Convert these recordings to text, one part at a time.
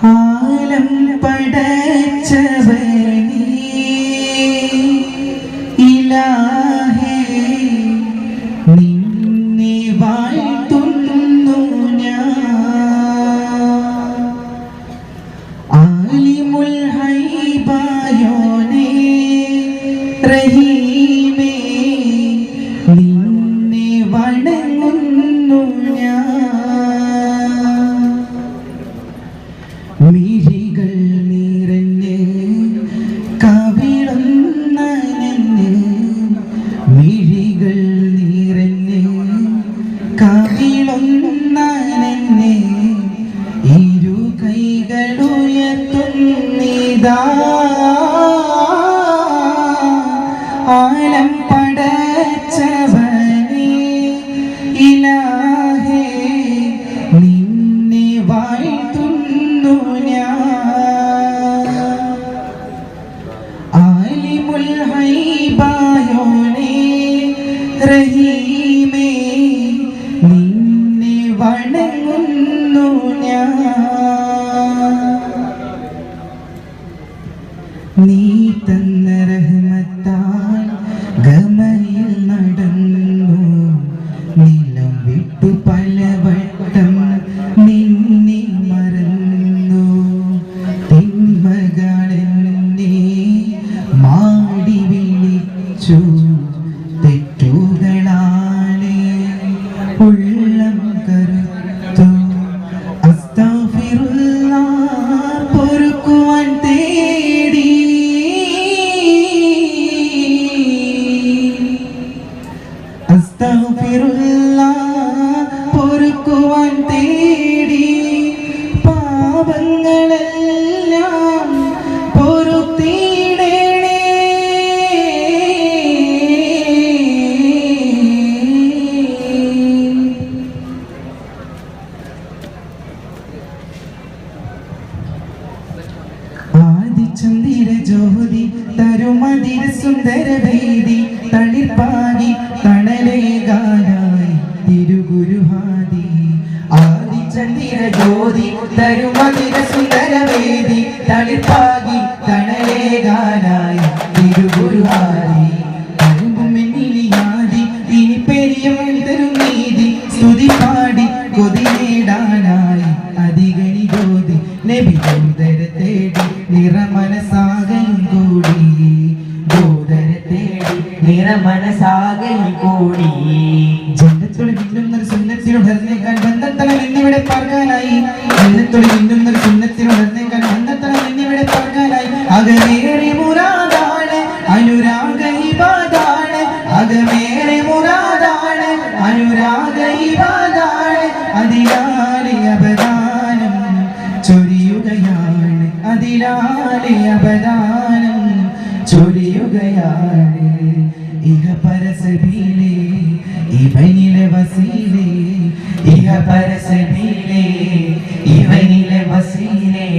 ആലം പടച്ചവനേ ഇലാഹേ നിന്നെ വാഴ്ത്തുന്നു ഞാൻ. ആലിമുൽ ഹൈബായോനേ റഹീമേ നിന്നെ വണങ്ങുന്നു ഞാൻ. മിഴികൾ നിറഞ്ഞ് കവിളുന്ന നന്ന്, മിഴികൾ നിറഞ്ഞ് കവിളുന്ന നന്ന്, ഇരു കൈകളുയർത്തുന്നിതാ ആലം പടച്ചവനേ ഇലാഹേ നിന്നെ വാഴ്ത്തുന്നു ഞാൻ. ആലിമുൽ ഹൈബായോനേ റഹീമേ നിന്നെ വണങ്ങുന്നു ഞാൻ. നീ തന്ന റഹ്മത്താൽ ഗമയിൽ നടന്നു, നിലം വിട്ടു പലവട്ടം നിന്നെ മറന്നു. തിന്മകളെന്നെ മാടി വിളിച്ചു, തെറ്റുകളാണ് ഉള്ളം കരുത്തു. അസ്തഗ്ഫിറുല്ലാഹ് പൊറുക്കുവാൻ തേടി, അസ്തഗ്ഫിറുല്ലാഹ് പൊറുക്കുവാൻ തേടി, പാപങ്ങളെല്ലാം പൊറുത്തിടണേ. ആദിചന്ദ്ര ജ്യോതി തരുമതിര സുന്ദര വേദി, തളിർപ്പാകി തണലേകാനായി തിരുഗുരുഹാദി. ആദിചന്ദ്ര ജ്യോതി തരുമതിര സുന്ദര വേദി, തളിർപ്പാകി തണലേകാനായി തിരുഗുരുഹാദി. അരുമ്പുമെന്നിലിയാദി ഇനി പെരിയം തരും നീതി, സ്തുതി പാടി കൊതി നേടാനായി അധികനി ജ്യോതി. നബി ദൂതര തേടി നിറമനസാകയും കൂടി, ദൂതര തേടി നിറമനസാകയും കൂടി. ജന്നത്തുൽ മിന്നുന്നൊരു സുന്നത്തിനുടർന്നേക്കാൻ ബന്ധത്തണം എന്നിവിടെ പാർക്കാനായി, ജന്നത്തുൽ മിന്നുന്നൊരു സുന്നത്തിനുടർന്നേക്കാൻ ബന്ധത്തണം എന്നിവിടെ പാർക്കാനായി. അകമേറെ മുറാദാണ് അനുരാഗ ഇബാദാണ്, അകമേറെ മുറാദാണ് അനുരാഗ ഇബാദാണ്. അതിലാലെ അബദാനം ചൊരിയുകയാണ്, അതിലാലെ അബദാനം ചൊരിയുകയാണ്. ഇഹ പരസബീലേ ഇവനിലെ വസീലേ, ഇഹ പരസബീലേ ഇവനിലെ വസീലേ.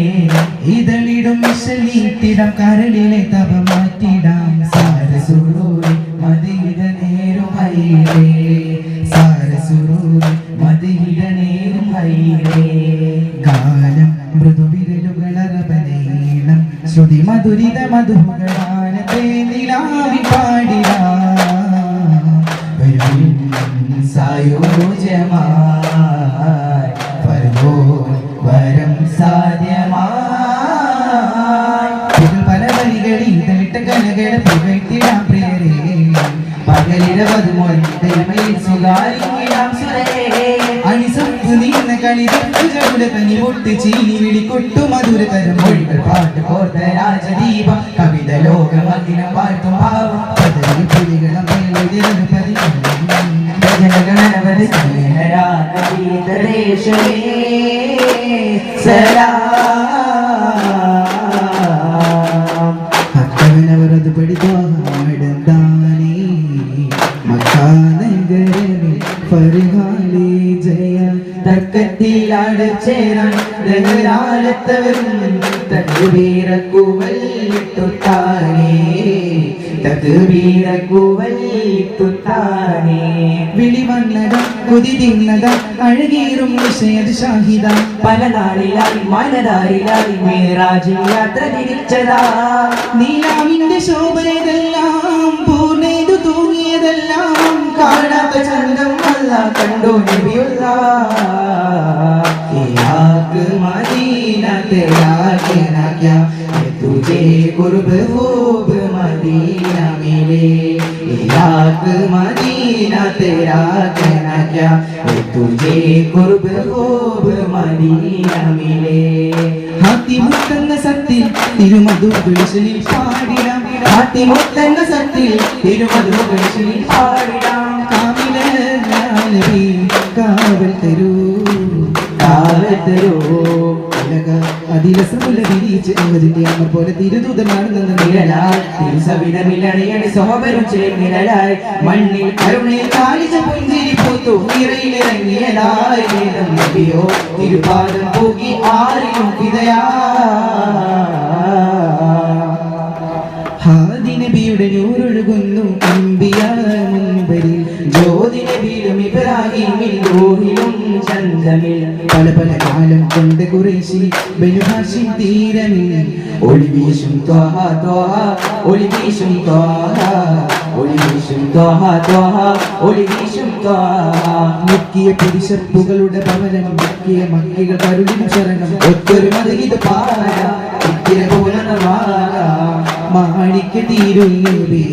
ഇതളിടും മിശലീട്ടിടാം കരളിലെ തപ മാറ്റിടാം, സാരസുരൂരി മദീന നേരും ഹൈലേ, സാരസുരൂരി മദീന നേരും ഹൈലേ. ഗാനം മൃദുവിരലുകളറബനീളം, ശ്രുതി മധുരിത മധുഗാനത്തെ നിലാവി പാടിടാം. സായോജ്യമായി വരുമോ വരം സാധ്യമായി. പല വരികളിൽ തളിട്ട കലകള പുകഴ്ത്തിടാം പ്രിയരേ, പകലിരവതുമൊഴി ദൈവയിൽ സ്വകാര്യം സുരേ. അണിസപ്പ് നീന്ന കളിതൂടെ കനിമൊട്ട് ചീനി വിളിക്കൊട്ടു മധുരതരം മൊഴികൾ പാട്ട് കോർത്ത രാജദീപം. കവിത ലോകമഗ്നം പാട്ടും ഭാവം പദവി പുലികളും അക്കവനവരത് പഠിതാടന്താനേ മക്കാനഗരമേ ഫർഹാലി ജയ തക്ക ചേരാൻ ദഹരാലത്തവരും തക്ബീറക്കുവല്ലിട്ടുത്താനേ തക്ബീറക്കുവല്ലിട്ടുത്താനേ വിളി വന്നതാ കൊതി തിന്നതാ അഴകേറും വിഷയത് ഷാഹിദ പല നാളിലായി മനതാരിലായി മേറാജിൽ യാത്ര തിരിച്ചതാ നീലാവിന്റെ ശോഭയതെല്ലാം പൂർണ്ണേതു തൂങ്ങിയതെല്ലാം കാണാത്ത ചന്തം അല്ല കണ്ടോ നബിയുള്ള मदीना तेरा कहना क्या तुझे कुर्ब खूब मदीना मिले याक मदीना तेरा कहना क्या तुझे कुर्ब खूब मदीना मिले ഹാത്തിമുത്തന്ന സത്തിൽ തിരുമധുഗളിൽ പാടിടാം ഹാത്തിമുത്തന്ന സത്തിൽ തിരുമധുഗളിൽ പാടിടാം കാമിലി കാവൽ തരൂ അതിലസമുള്ള വിരിച്ച് അമ്മതിന്റെ അമ്മ പോലെ തിരുദൂതനാണ് സോപരും ചേർന്നിലായി മണ്ണിൽ കരുണയിൽ കാലിച്ച പുഞ്ചിരി പൂത്തു നിറയിലിറങ്ങിയതായി നബിയോ തിരുപാദം പോകി ആരെയും വിതയാ ഹാദി നബിയുടെ നൂറൊഴുകുന്നു അമ്പിയ മുൻപരിൽ ജ്യോതി നബിയിലും ഇബ്രാഹിമിൽ റൂഹിലും ചന്ദ്രമിൽ പല പല കാലം കൊണ്ട് ഖുറൈശി ബനു ഹാഷിം തീരമിൽ ഒളിവീശും ത്വാഹ ത്വാഹ ഒളിവീശും ത്വാഹ ഒളിവീശും ത്വാഹ ത്വാഹ ഒളിവീശും ത്വാഹ മുക്കിയ പുരുഷപ്പുകളുടെ ഭവനം മുക്കിയ മക്കികൾ കരുളിൻ ശരണം ഒത്തൊരു മതഗീത പാട ഇത്തിര പോലണവാക മാണിക്ക തീരുന്നേ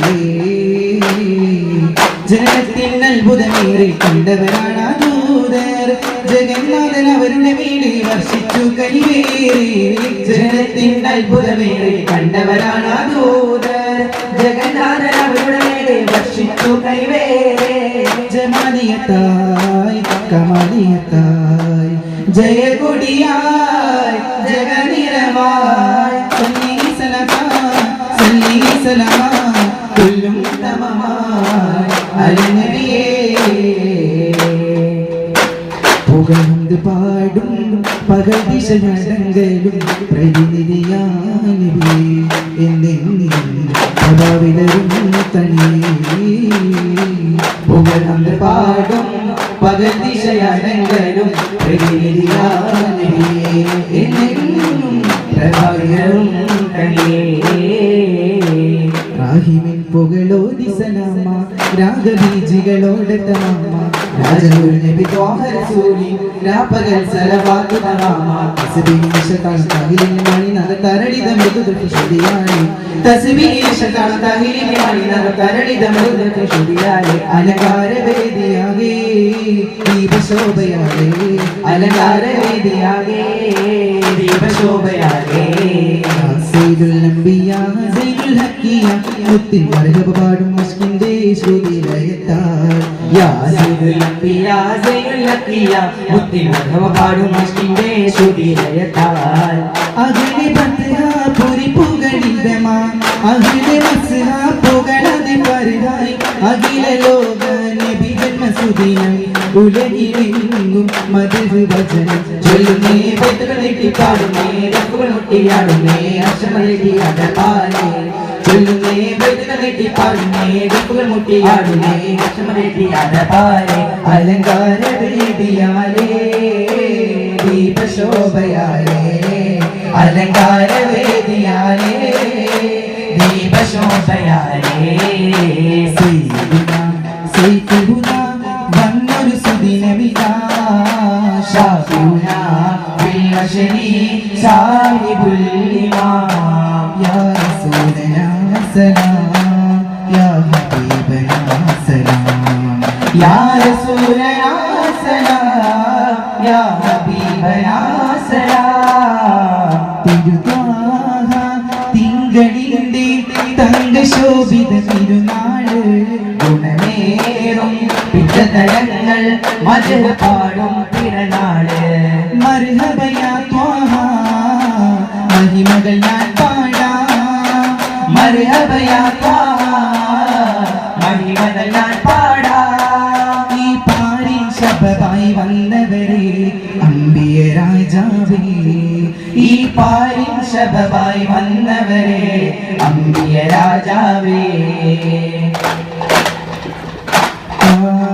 ജനത്തിൽ അത്ഭുതമേറെ കണ്ടവരാണ് ദൂതർ ജഗന്നാഥൻ അവരുടെ മേലെ വർഷിച്ചു കനിവേറെ ജനത്തിൽ അത്ഭുതമേറെ കണ്ടവരാണ് ദൂതർ ജഗന്നാഥൻ അവരുടെ മേലെ വർഷിച്ചു കനിവേറെ ജമാലിയത്തായി കമാലിയത്തായി ജയകൊടിയായി ജഗനിരമായി സല്ലി സലാം കുല്ലും തമമായി അലനബിയേ പുകഴ്ந்து പാടും പകൽ ദിശ നടങ്കലും പ്രതിനിധിയാനബിയേ എന്നെന്നും പ്രഭാവിലരും തനിയേ പുകഴ്ந்து പാടും പകൽ ദിശ നടങ്കലും പ്രതിനിധിയാനബിയേ എന്നെന്നും പ്രഭാവിലരും തനിയേ റാഹിമിൻ പുകളോതി സലാമ രാഗബീജികളോടെ തമാമ രാജനൂർ നബി ത്വാഹ റസൂലി രാപകൽ സലവാത്തു തമാമ തസ്ബീഹ് ശതാൻ തഹിലിൻ മണി നഗ തരളിത മൃദുദൃതി ശുദിയായി തസ്ബീഹ് ശതാൻ തഹിലിൻ മണി നഗ തരളിത മൃദുദൃതി ശുദിയായി അലങ്കാര വേദിയാകെ ദീപശോഭയാകെ അലങ്കാര വേദിയാകെ ദീപശോഭയാകെ സയ്യിദുൽ അംബിയാ സയ്യിദുൽ ഹക്കിയ മുത്തിൻ മർഹബ പാടും മസ്കിന്റെ ശ്രുതിലയത്താൽ യാ സയ്യിദുൽ അംബിയാ സയ്യിദുൽ ഹക്കിയ മുത്തിൻ മർഹബ പാടും മസ്കിന്റെ ശ്രുതിലയത്താൽ അഖിലെ ബത്ഹ പുരി പുകളിതമാ അഖിലെ മസ്ഹ പുകളതി പരിഹായി അഖിലെ ലോക നബി ജന്മസുദിനം ഉലകിലെങ്ങും മധു വചനം ചൊല്ലുന്നേ ബൈത്തുകളെട്ടി പാടുന്നേ രക്കുകൾ മുട്ടിയാടുന്നേ അർശമലടി അടപാലേ ചൊല്ലുന്നേ ബൈത്തുകളെട്ടി പാടുന്നേ രക്കുകൾ മുട്ടിയാടുന്നേ അർശമലടി അടപാലേ അലങ്കാര വേദിയാലേ ദീപശോഭയാലേ അലങ്കാര വേദിയാലേ ദീപശോഭയാലേ സൈഫുന വന്നൊരു സുദിനമിതാ ഷാഫിഉനാ ബിൽ അശ്രി സാഹിബുൽ ഇമാം യാ റസൂലനാ സലാം യാ ഹബീബനാ സലാം യാ റസൂലനാ സലാം യാ ഹബീബനാ സലാം തിരുത്വാഹ തിങ്കളിന്റെ തങ്കശോഭിത തിരുനാള് ഗുണമേറും പിറ്റതരങ്ങൾ മധു പാടും പിറനാള് മർഹബയാ ത്വാഹ മഹിമകൾ ഞാൻ പാടാം മർഹബയാ ത്വാഹ മഹിമകൾ ഞാൻ പാടാം ഈ പാരിൻ ശബദായി വന്നവരെ പാരിൻ ശബബായി വന്നവരെ അമ്പിയ രാജാവേ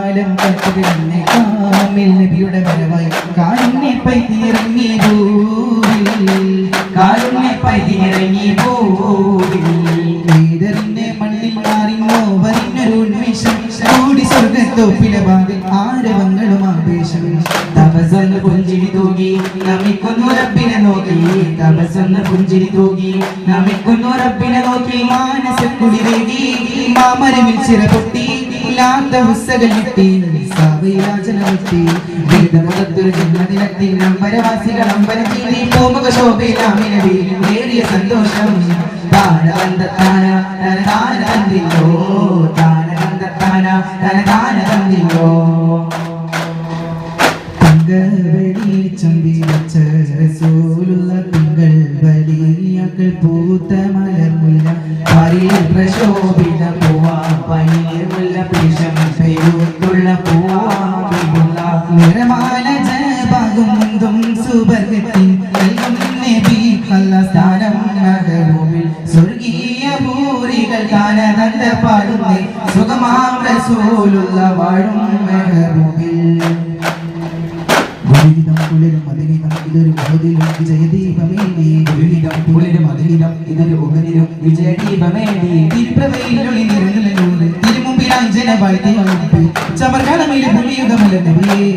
കാലം കത്തുകിടന്ന് കാമിൽ നബിയുടെ വരവായി കാലിനെ പൈതിറങ്ങി ഭൂവിൽ കാലിനെ പൈതിറങ്ങി ഭൂവിൽ വേദറിന്റെ മണ്ണിൽ മാറിന്നോ വരുന്നൊരു ഉന്മേഷം കൂടി സ്വർഗത്തോപ്പിലെ വാതിൽ ആരവങ്ങളും ആവേശം തപസ്സൊന്ന് പുഞ്ചിരി തൂകി നമിക്കുന്നു റബ്ബിനെ നോക്കി തപസ്സൊന്ന് പുഞ്ചിരി തൂകി നമിക്കുന്നു റബ്ബിനെ നോക്കി മാനസക്കുളിരേകി മാമരമിൽ ചിറ പൊട്ടി ജന്മദിനത്തിൽ നമ്പരവാസികൾ അമ്പരം ചീറി പൂമുഖ ശോഭയിലാമിനവി നേരിയ സന്തോഷം താന തന്നില്ലോ താന തന്നില്ലോ ചമ്പിച്ച റസൂലുള്ള തിങ്കൾ വലിയകൾ പൂത്ത മലർമുല്ല പരിൽ പ്രശോഭിത പൂവാ പനിയുള്ള പിശം പെയ്തുള്ള പൂവാ നിറമാല ജപാകും മുന്തും സുബർഗത്തിൻ നൽകും നബി സ്ഥാനം മഹബൂബിൽ സ്വർഗീയ ഭൂരികൾ കാനദന്ത പാടുന്നേ സുഖമാം റസൂലുള്ള വാഴും മഹബൂബിൽ ഗുരുവിധം കുളിരും അതിനിതം ഇതൊരു ബോധിലും വിജയദീപമേടി ഗുരുവിധം കുളിരും അതിനിതം ഇതൊരു ഉപനിലും വിജയദീപമേടി തിരുപ്രവയിലൊളി നിറഞ്ഞൂറ് തിരുമുമ്പിലായി ജനവായി തിരുമുമ്പിൽ ചമർകാലമിലെ പുലിയുഗമല നബിയേ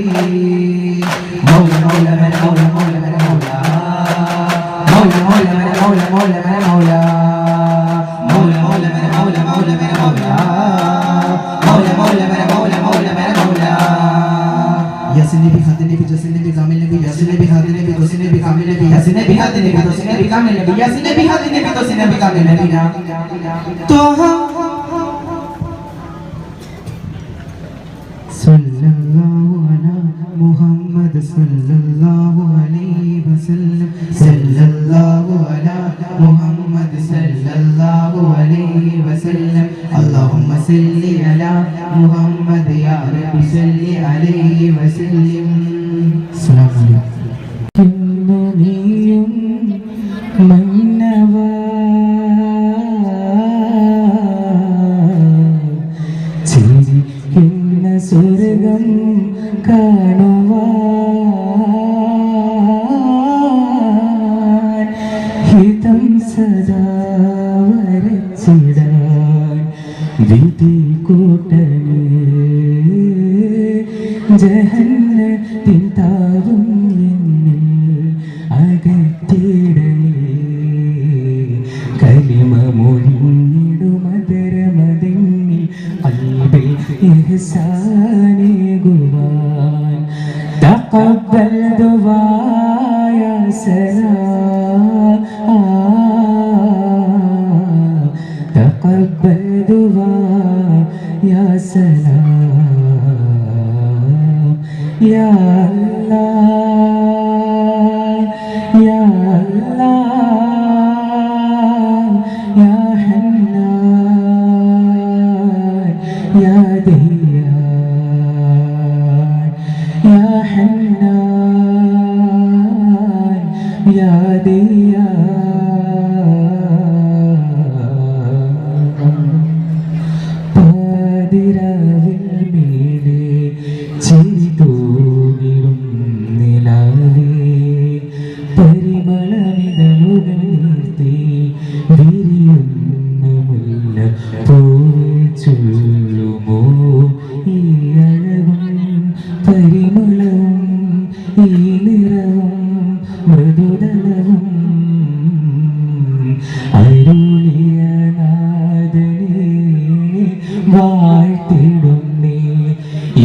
മൗല മൗല മന മൗല മൗല മന മൗല മൗല മൗല മന മൗല മൗല മന മൗല മൗല മൗല മന മൗല മൗല മന മൗല മൗല മൗല മന മൗല മൗല മന മൗല Yasin Nabi Khatin Nabi Yasin Nabi Kamil Nabi Yasin Nabi Khatin Nabi Yasin Nabi Kamil Nabi Yasin Nabi Khatin Nabi Yasin Nabi Kamil Nabi Yasin Nabi Khatin Nabi Yasin Nabi Kamil Nabi Toha Sallallahu ala Muhammad Sallallahu alaihi wasallam Sallallahu ala Muhammad Sallallahu alaihi wasallam Allahumma salli ala Muhammad ya Rabbi salli alaihi wasallam Assalamu alaikum Innaniyum mannava Chiri inna surgam kanuvan Hitam sada varachidan Vidhi kutane ജഹന്നത്തിൻ താവും എന്നിൽ അകറ്റിടണേ കലിമ മൊഴിഞ്ഞിടുമതരമതെന്നിൽ ഖൽബിൽ ഇഹ്സാനേകുവാൻ തഖബ്ബൽ ദുആ യാ സലാം തഖബ്ബൽ ദുആ യാ സലാം Ya Allah, Ya Allah, Ya Hannan, Ya Diyyan, Ya Hannan, Ya Diyyan. Padiravil meele chiri തൂകിടും നിലാവേ പരിമളമിതളുകൾ നീർത്തി വിരിയുന്ന മുല്ല പോയി ചൊല്ലുമോ ഈ അഴകും പരിമളവും ഈ നിറവും മൃദുതലവും അരുളിയ നാദനെ വാഴ്ത്തിടുന്നേ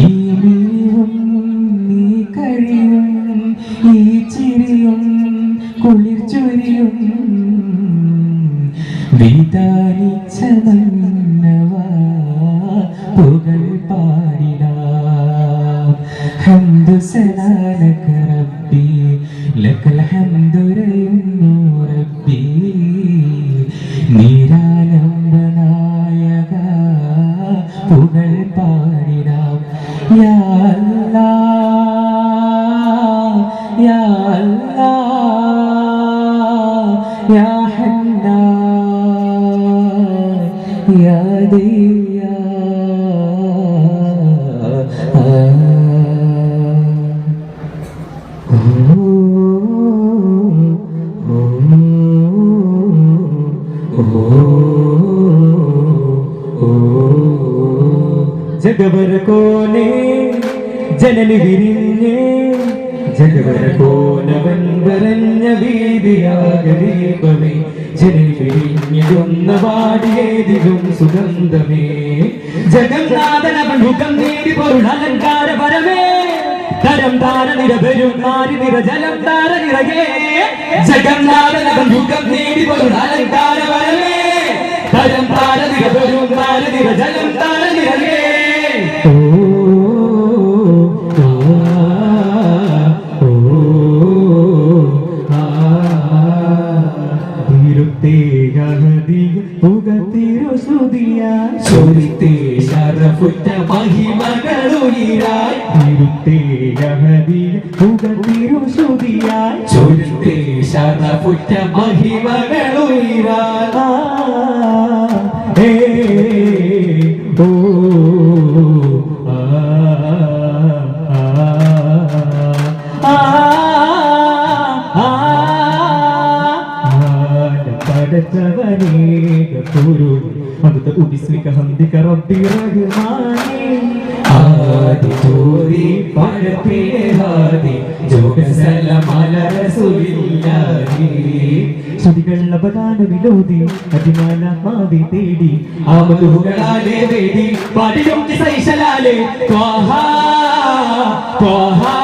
ഈ ഈ ചിരിയും കുളിർച്ചൊരിയും വിതാനിച്ച മന്നവാ പുകൾ പാടിടാം ഹംദു സലാലക റബ്ബി ലക്കൽ ഹംദു റയുന്നു റബ്ബി നിരാലംബനായക പുകൾ പാടിടാം യാ അല്ലാഹ് Ya Allah യാ ഹന്നാൻ യാ ദയ്യാ ജഗവര കോനെ ജനനി വിരിഞ്ഞേ ജഗവര കോനവൻ വരഞ്ഞ വീതിയാകദീപമേ ജനനി വിരിഞ്ഞൊന്ന വാടിയേതിലും സുഗന്ധമേ ജഗന്നാഥനവൻ മുഖം നേടി പൊരുളലങ്കാര പരമേ തരം താര നിരവരും മാറി നിര ജലം താര നിറകേ ജഗന്നാഥനവൻ മുഖം നേടി പൊരുളലങ്കാര പരമേ തരം താര നിരവരും മാറി നിര ജലം താര നിറകേ ശരഫുറ്റ മഹിമകളുയിരായി തിരുത്തേ യഹദി പുകതിരുസുതിയായി ചൊരുത്തേ ശരഫുറ്റ മഹിമകളുയിരായി ഓ പടച്ചവനേക പൊരുൾ അന്ത ഉദിസ്ലിക ഹംദിക റബ്ബി റഹ്മാനി ആദി ജോരി പരപ്പേ ഹാദി ജോഗ സലാം അല റസൂലില്ലാഹി സുദികളുടെ ബദാന വിലോദി അതിമാല മാവി തേടി ആമതുകളാലേ വേദി പാടിയും സൈശലാലേ ത്വാഹാ ത്വാഹാ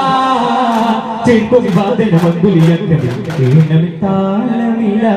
ചേർക്കും വാദന മങ്കുലിയക്കവി ഏനമിത്താലമിലാ